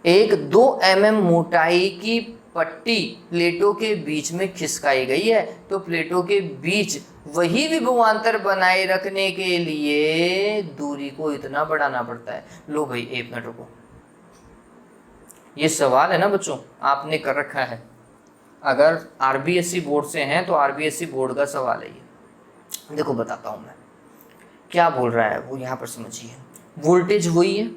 एक 2 mm मोटाई की पट्टी प्लेटों के बीच में खिसकाई गई है, तो प्लेटों के बीच वही विभवांतर बनाए रखने के लिए दूरी को इतना बढ़ाना पड़ता है। लो भाई एक मिनट रुको, ये सवाल है ना बच्चों, आपने कर रखा है, अगर RBSC बोर्ड से हैं तो RBSC बोर्ड का सवाल है ये। देखो बताता हूँ मैं क्या बोल रहा है वो, यहाँ पर समझिए, वोल्टेज वही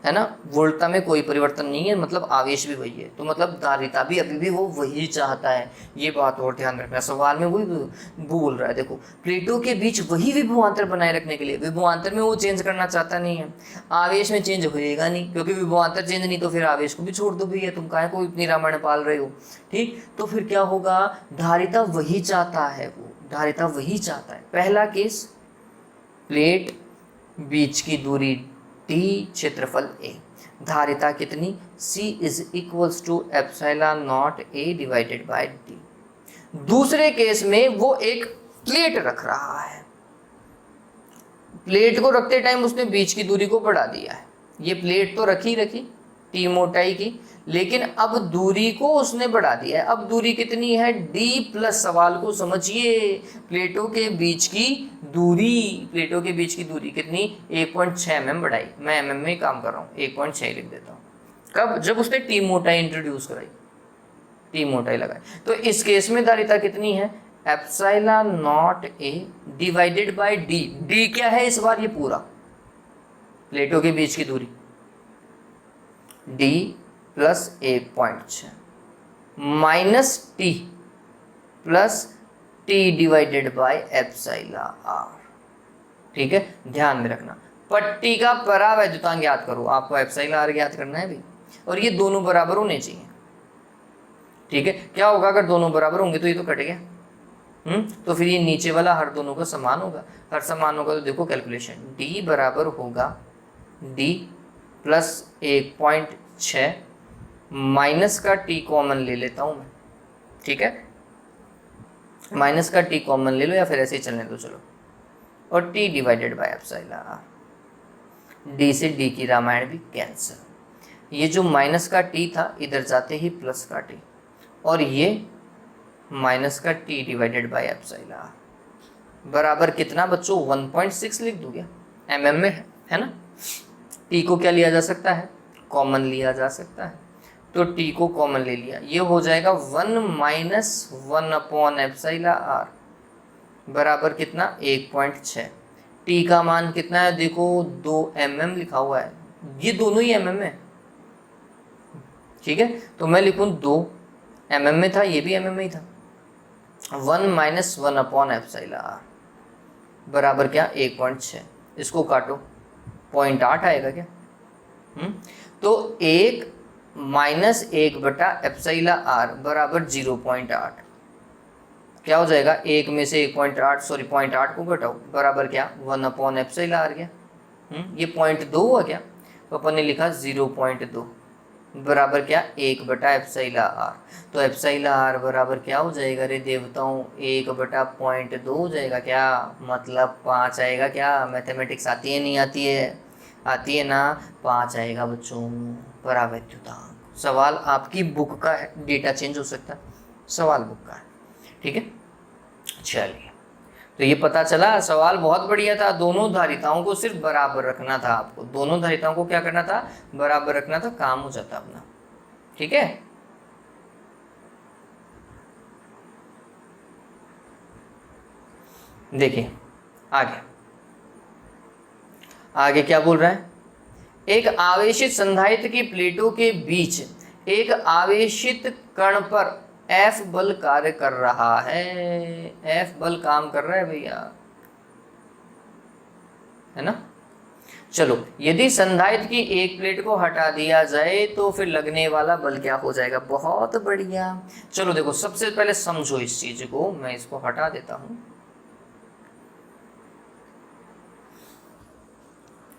है ना, वोल्टता में कोई परिवर्तन नहीं है, मतलब आवेश भी वही है, तो मतलब धारिता भी अभी भी वो वही चाहता है, ये बात और ध्यान रखना, सवाल में वही बोल रहा है। देखो प्लेटों के बीच वही विभवांतर बनाए रखने के लिए, विभवांतर में वो चेंज करना चाहता नहीं है, आवेश में चेंज होएगा नहीं, क्योंकि विभवांतर चेंज नहीं तो फिर आवेश को भी छोड़ दो भैया, तुम काहे को इतनी रामायण पाल रहे हो, ठीक, तो फिर क्या होगा, धारिता वही चाहता है, वो धारिता वही चाहता है। पहला केस, प्लेट बीच की दूरी T, क्षेत्रफल A, धारिता कितनी, C is equals to epsilon not A divided by D। दूसरे केस में वो एक प्लेट रख रहा है, प्लेट को रखते टाइम उसने बीच की दूरी को बढ़ा दिया है, ये प्लेट तो रखी T मोटाई की, लेकिन अब दूरी को उसने बढ़ा दिया है, अब दूरी कितनी है, D प्लस, सवाल को समझिए, प्लेटों के बीच की दूरी, प्लेटों के बीच की दूरी कितनी, 1.6 mm बढ़ाई, मैं mm में काम कर रहा हूँ, 1.6 लिख देता हूँ, कब, जब उसने T मोटाई इंट्रोड्यूस कराई, T मोटाई लगाई, तो इस केस में धारिता कितनी है, epsilon not A divided by D, D क्या है इस बार, ये पूरा प्लेटों के बीच की दूरी, D plus 1.6 minus T, plus T divided by epsilon R. ठीक है, ध्यान में रखना, पट्टी का परावैद्युतांक याद करो, आपको एप्सिलॉन आर याद करना है भी, और ये दोनों बराबर होने चाहिए। ठीक है, क्या होगा अगर दोनों बराबर होंगे तो ये तो कट गया, तो फिर ये नीचे वाला हर दोनों का समान होगा, हर समान होगा तो देखो कैलकुलेशन, d बराबर होगा d प्लस 1.6 माइनस का t कॉमन ले लेता हूं मैं। ठीक है, माइनस का t कॉमन ले लो या फिर ऐसे ही चलने दो चलो, और t divided by epsilon R. d से d की रामायण भी कैंसिल, ये जो माइनस का t था इधर जाते ही प्लस का t, और ये माइनस का t divided by epsilon R बराबर कितना बच्चों 1.6 लिख दूंगा, mm में है ना। t को क्या लिया जा सकता है, कॉमन लिया जा सकता है, तो t को कॉमन ले लिया, ये हो जाएगा 1 माइनस 1 अपॉन एप्सिलॉन आर बराबर कितना 1.6। t का मान कितना है देखो 2 mm लिखा हुआ है, ये दोनों ही mm है। ठीक है, तो मैं लिखूं 2 mm में था, ये भी mm में ही था, 1 माइनस 1 अपॉन एप्सिलॉन आर बराबर क्या 1.6, इसको काटो 0.8 आएगा क्या, तो 1 माइनस 1 बटा एप्सिलॉन आर बराबर 0.8, क्या हो जाएगा, 1 में से 1.8 सॉरी 0.8 को घटाओ बराबर क्या 1 अपॉन एप्सिलॉन आर गया। ये 0.2 हुआ क्या, तो अपन ने लिखा 0.2 बराबर क्या 1 बटा एप्सिलॉन आर, तो एप्सिलॉन आर बराबर क्या हो जाएगा रे देवताओं 1 बटा 0.2 हो जाएगा, क्या मतलब 5 आएगा। क्या मैथमेटिक्स आती है नहीं आती है, आती है ना, 5 आएगा बच्चों परावैद्युतांक। सवाल आपकी बुक का है, डेटा चेंज हो सकता है, सवाल बुक का है। ठीक है, चलिए, तो ये पता चला सवाल बहुत बढ़िया था, दोनों धारिताओं को सिर्फ बराबर रखना था आपको, दोनों धारिताओं को क्या करना था, बराबर रखना था, काम हो जाता अपना। ठीक है, देखिए आगे आगे क्या बोल रहा है, एक आवेशित संधारित्र की प्लेटों के बीच एक आवेशित कण पर F बल कार्य कर रहा है, F बल काम कर रहा है भैया, है ना। चलो, यदि संधारित्र की एक प्लेट को हटा दिया जाए तो फिर लगने वाला बल क्या हो जाएगा, बहुत बढ़िया। चलो देखो, सबसे पहले समझो इस चीज को, मैं इसको हटा देता हूं,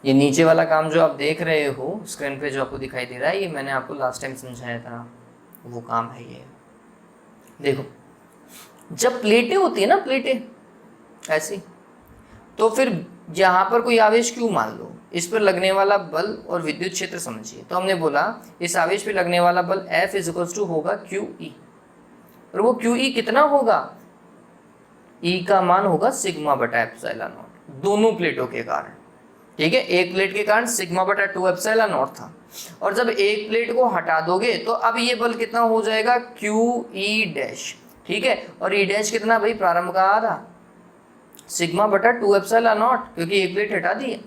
ये नीचे वाला काम जो आप देख रहे हो स्क्रीन पे जो आपको दिखाई दे रहा है, ये मैंने आपको लास्ट टाइम समझाया था, वो काम है ये। देखो, जब प्लेटें होती है ना, प्लेटें ऐसी, तो फिर यहाँ पर कोई आवेश क्यों मान लो, इस पर लगने वाला बल और विद्युत क्षेत्र समझिए। तो हमने बोला इस आवेश पे लगने वाला बल F इज होगा QE, और वो QE कितना होगा, E का मान होगा सिग्मा बटा एप्सिलॉन नॉट, दोनों प्लेटों के कारण। ठीक है, एक प्लेट के कारण सिग्मा बटा 2 एप्सिलॉन नॉट था, और जब एक प्लेट को हटा दोगे तो अब ये बल कितना हो जाएगा QE डैश। ठीक है, और E डैश कितना भाई, प्रारंभ का आधा सिग्मा बटा 2 एप्सिलॉन नॉट, क्योंकि एक प्लेट हटा दी है।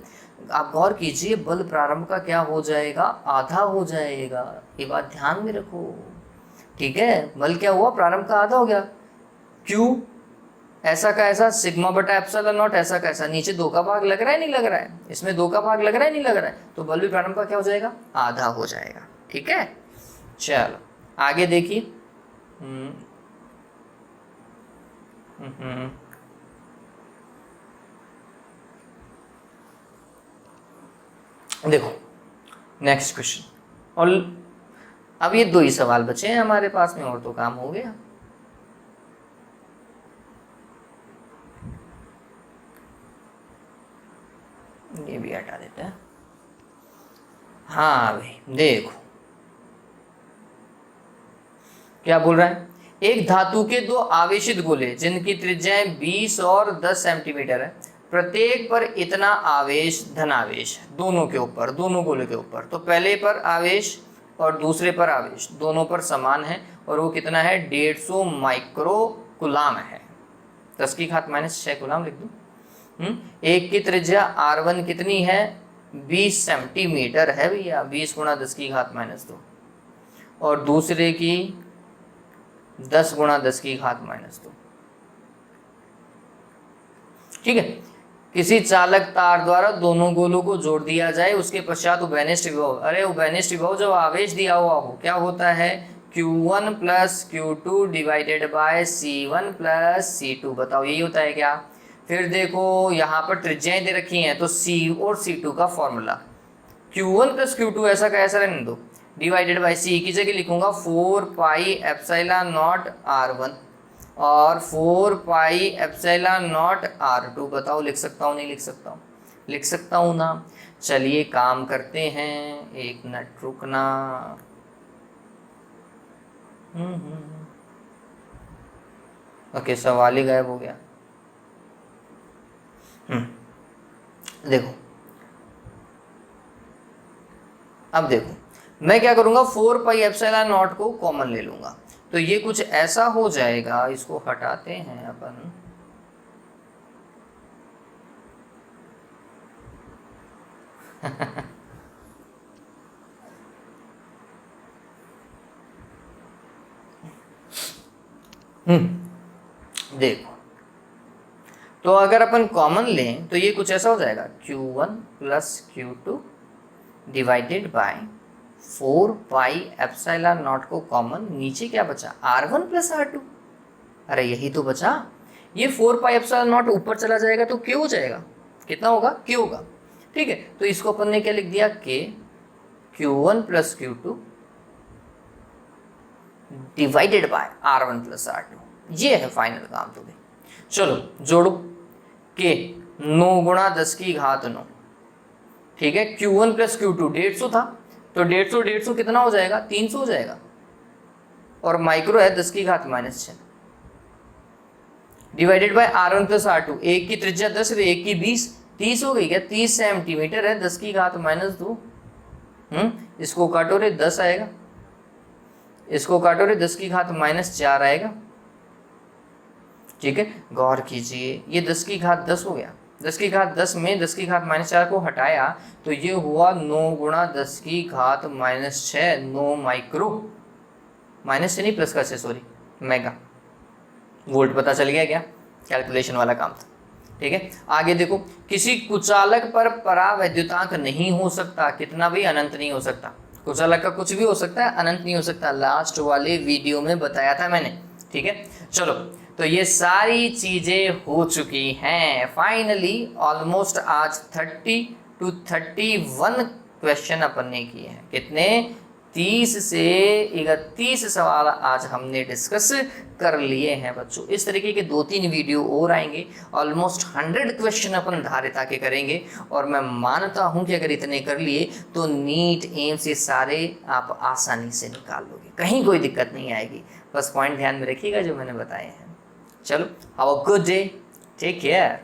आप गौर कीजिए, बल प्रारंभ का क्या हो जाएगा, आधा हो जाएगा, ये बात ध्यान में रखो। ठीक है, बल क्या हुआ, प्रारंभ का आधा हो गया, Q ऐसा का ऐसा सिग्मा बटा एप्सिलॉन नॉट, ऐसा का ऐसा, नीचे 2 का भाग लग रहा है नहीं लग रहा है, इसमें 2 का भाग लग रहा है नहीं लग रहा है, तो बल भी प्रारंभ का क्या हो जाएगा, आधा हो जाएगा। ठीक है, चलो आगे देखिए, देखो नेक्स्ट क्वेश्चन, और अब ये 2 ही सवाल बचे हैं हमारे पास में, और तो काम हो गया। ये भी हटा देते हैं। हाँ भाई देखो क्या बोल रहा है, एक धातु के 2 आवेशित गोले जिनकी त्रिज्याएं 20 और 10 सेंटीमीटर है, प्रत्येक पर इतना आवेश धनावेश है, दोनों के ऊपर, दोनों गोले के ऊपर, तो पहले पर आवेश और दूसरे पर आवेश दोनों पर समान है, और वो कितना है 150 माइक्रो कुलाम है, 10 की घात -6 कुलाम लिख दूं। एक की त्रिज्या R1 कितनी है 20 सेंटीमीटर है भैया, 20 गुणा 10 की घात -2, और दूसरे की 10 गुणा 10 की घात -2। ठीक है, किसी चालक तार द्वारा दोनों गोलों को जोड़ दिया जाए, उसके पश्चात उभयनिष्ठ विभव, अरे उभयनिष्ठ विभव जब आवेश दिया हुआ हो क्या होता है, Q1 plus Q2 divided by C1 plus C2, बताओ यही होता है क्या। फिर देखो यहाँ पर त्रिज्याएं दे रखी हैं, तो C और C2 का फॉर्मूला Q1 प्लस Q2 ऐसा का ऐसा रहने दो, डिवाइडेड बाई C की जगह लिखूंगा 4 पाई एप्सिलॉन नॉट R1 और 4 पाई एप्सिलॉन नॉट R2, बताओ लिख सकता हूँ नहीं लिख सकता हूँ, लिख सकता हूँ ना। चलिए काम करते हैं, एक मिनट रुकना। ओके, सवाल ही गायब हो गया। देखो अब देखो मैं क्या करूंगा, 4 पाई एप्सिलॉन नॉट को कॉमन ले लूंगा, तो ये कुछ ऐसा हो जाएगा, इसको हटाते हैं अपन। देखो तो अगर अपन कॉमन लें तो ये कुछ ऐसा हो जाएगा, Q1 plus Q2 divided by 4 pi epsilon not को कॉमन, नीचे क्या बचा R1 प्लस R2, अरे यही तो बचा। ये 4 पाई एप्सिलॉन नॉट ऊपर चला जाएगा तो Q हो जाएगा, कितना होगा Q होगा। ठीक है, तो इसको अपन ने क्या लिख दिया, K Q1 plus Q2 divided by R1 plus R2, ये है फाइनल काम। तो भाई चलो जोड़ो, K 9 गुणा 10 की घात 9, ठीक है, Q1 प्लस Q2 150 था, तो 150 कितना हो जाएगा, 300 हो जाएगा, और माइक्रो है 10 की घात -6 divided by R1 plus R2, एक की त्रिज्या 10 है, एक की 20, 30 हो गई क्या, 30 सेंटीमीटर है, 10 की घात -2। इसको काटो रे 10 आएगा, इसको काटो रे 10 की घात -4 आएगा। ठीक है, गौर कीजिए, ये 10 की घात 10 हो गया, 10 की घात 10 में 10 की घात -4 को हटाया तो ये हुआ 9 गुणा 10 की घात -6, 9 माइक्रो, माइनस से नहीं प्लस का से, सॉरी, मेगा वोल्ट। पता चल गया क्या, कैलकुलेशन वाला काम था। ठीक है, आगे देखो, किसी कुचालक पर परावैद्युतांक नहीं हो सकता, कितना भी, अनंत नहीं हो सकता, कुचालक का कुछ भी हो सकता है, अनंत नहीं हो सकता, लास्ट वाले वीडियो में बताया था मैंने। ठीक है, चलो तो ये सारी चीजें हो चुकी हैं फाइनली। ऑलमोस्ट आज 30 to 31 क्वेश्चन अपन ने किए हैं, कितने, 30 से 31 सवाल आज हमने डिस्कस कर लिए हैं बच्चों। इस तरीके के 2-3 वीडियो और आएंगे, ऑलमोस्ट 100 क्वेश्चन अपन धारिता के करेंगे, और मैं मानता हूं कि अगर इतने कर लिए तो नीट एम्स ये सारे आप आसानी से निकाल लोगे, कहीं कोई दिक्कत नहीं आएगी। बस पॉइंट ध्यान में रखिएगा जो मैंने बताए हैं। चलो, have a good day, take care.